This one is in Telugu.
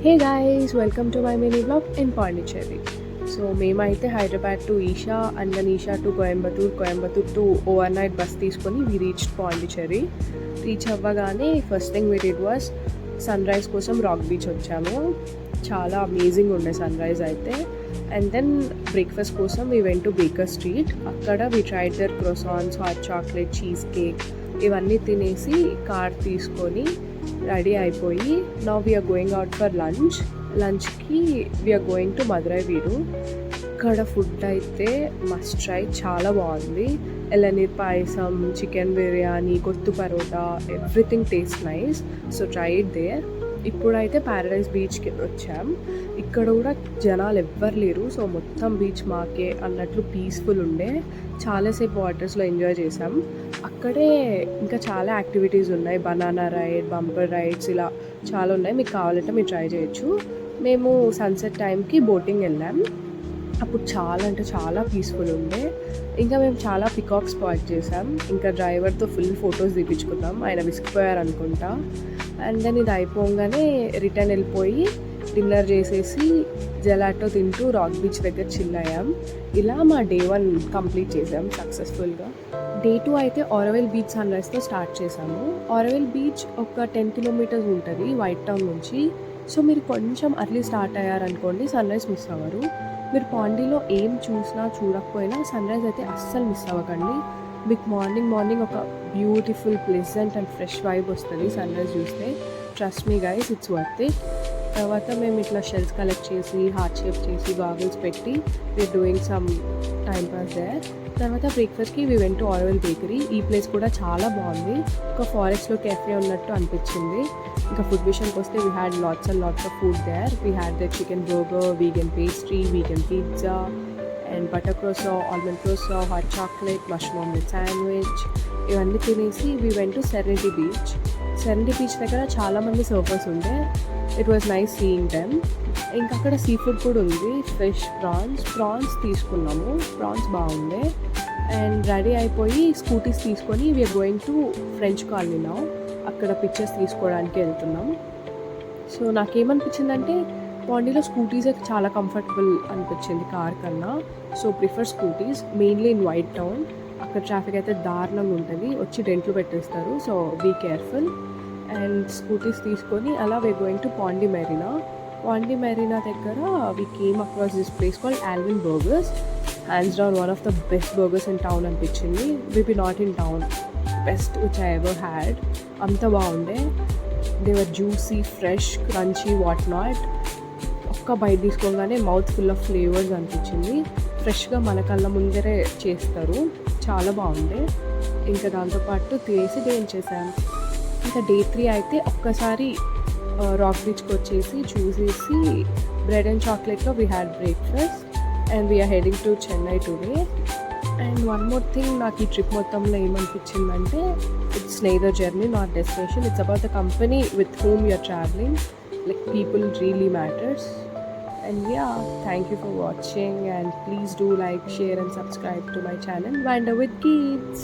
Hey guys, welcome to my mini vlog in Pondicherry. So మేమైతే Hyderabad to Isha and then Isha to Coimbatore to overnight bus తీసుకొని వి రీచ్డ్ పాండిచ్చేరి. రీచ్ అవ్వగానే first thing we did was sunrise కోసం రాక్ బీచ్ వచ్చాము. చాలా అమేజింగ్ ఉండే సన్ రైజ్ అయితే. అండ్ దెన్ బ్రేక్ఫాస్ట్ కోసం we went to Baker Street. అక్కడ we tried the croissants, hot chocolate, cheesecake ఇవన్నీ తినేసి కార్ తీసుకొని రెడీ అయిపోయి now we are going out for లంచ్కి వీఆర్ గోయింగ్ టు మదురై వీడు. ఇక్కడ ఫుడ్ అయితే మస్ట్ ట్రై, చాలా బాగుంది. ఎలనీర్ payasam, chicken biryani, kothu parotta, everything taste nice. So try it there. ఇప్పుడైతే ప్యారడైజ్ బీచ్కి వచ్చాం. ఇక్కడ కూడా జనాలు ఎవ్వరు లేరు. సో మొత్తం బీచ్ మాకే అన్నట్లు పీస్ఫుల్ ఉండే. చాలాసేపు వాటర్స్లో ఎంజాయ్ చేసాం. అక్కడే ఇంకా చాలా యాక్టివిటీస్ ఉన్నాయి. బనానా రైడ్, బంపర్ రైడ్స్, ఇలా చాలా ఉన్నాయి. మీకు కావాలంటే మీరు ట్రై చేయొచ్చు. మేము సన్సెట్ టైంకి బోటింగ్ వెళ్ళాం. అప్పుడు చాలా అంటే చాలా పీస్ఫుల్ ఉండే. ఇంకా మేము చాలా పికాక్ స్పాట్ చేసాం. ఇంకా డ్రైవర్తో ఫుల్ ఫొటోస్ తీపించుకున్నాం. ఆయన విసిగిపోయారు అనుకుంటా. అండ్ దెన్ ఇది అయిపోగానే రిటర్న్ వెళ్ళిపోయి డిన్నర్ చేసేసి జెలాటో తింటూ రాక్ బీచ్ దగ్గర చిల్ అయ్యాం. ఇలా మా డే 1 కంప్లీట్ చేసాం సక్సెస్ఫుల్గా. డే 2 అయితే ఆరోవిల్ బీచ్ సన్ రైజ్తో స్టార్ట్ చేసాము. ఆరోవిల్ బీచ్ ఒక 10 కిలోమీటర్స్ ఉంటుంది వైట్ టౌన్ నుంచి. సో మీరు కొంచెం అర్లీ స్టార్ట్ అయ్యారనుకోండి సన్ రైజ్ మిస్ అవ్వరు. మీరు పాండీలో ఏం చూసినా చూడకపోయినా సన్ రైజ్ అయితే అస్సలు మిస్ అవ్వకండి. మీకు మార్నింగ్ ఒక beautiful pleasant and fresh vibe వస్తుంది సన్ రైజ్ చూస్తే. Trust me guys, it's worth it. తర్వాత మేము ఇట్లా షెల్స్ కలెక్ట్ చేసి హార్ట్ షేప్ చేసి గాగుల్స్ పెట్టి we're doing some time pass there. తర్వాత బ్రేక్ఫాస్ట్కి we went to Auroville bakery. ఈ ప్లేస్ కూడా చాలా బాగుంది. ఒక ఫారెస్ట్లో కెఫే ఉన్నట్టు అనిపించింది. ఇంకా ఫుడ్ విషయానికి వస్తే we had lots and lots of food there. We had the chicken burger, vegan pastry, vegan pizza and butter croissant, almond croissant, hot chocolate, mushroom omelette sandwich ఇవన్నీ తినేసి we went to Serenity Beach. Serenity Beach దగ్గర చాలామంది సర్ఫర్స్ ఉండే. It was nice seeing them. ఇంకా అక్కడ సీ ఫుడ్ కూడా ఉంది. ఫిష్, ప్రాన్స్ తీసుకున్నాము. ప్రాన్స్ బాగుండే. అండ్ రెడీ అయిపోయి స్కూటీస్ తీసుకొని we're going to French colony now. అక్కడ పిక్చర్స్ తీసుకోవడానికి వెళ్తున్నాం. సో నాకేమనిపించిందంటే పాండీలో స్కూటీసే చాలా కంఫర్టబుల్ అనిపించింది కార్ కన్నా. So prefer scooties, mainly in White Town. అక్కడ ట్రాఫిక్ అయితే దారుణంగా ఉంటుంది, వచ్చి డెంట్లు పెట్టేస్తారు. So be careful. And scooties తీసుకొని అలా we going to Pondy Marina దగ్గర we came across this place called Alvin Burgers. Hands down one of the best burgers in town అనిపించింది. Be not in town, best which I ever had. అంత బాగుండే. They were juicy, fresh, crunchy, what not. ఒక్క బైట్ తీసుకోగానే మౌత్ ఫుల్ ఆఫ్ ఫ్లేవర్స్ అనిపించింది. ఫ్రెష్గా మన కళ్ళ ముందరే చేస్తారు. చాలా బాగుండే. ఇంకా దాంతోపాటు తినేసి డే చేశాను. ఇంకా డే 3 అయితే ఒక్కసారి రాక్ బీచ్కి వచ్చేసి చూసేసి బ్రెడ్ అండ్ చాక్లెట్లో we had breakfast and we are heading to Chennai today. And one more thing, నాకు ఈ ట్రిప్ మొత్తంలో ఏమనిపించిందంటే it's neither journey not destination. It's about the company with whom you are travelling. Like people really matters. And yeah, thank you for watching and please do like, share and subscribe to my channel Wander with Kids.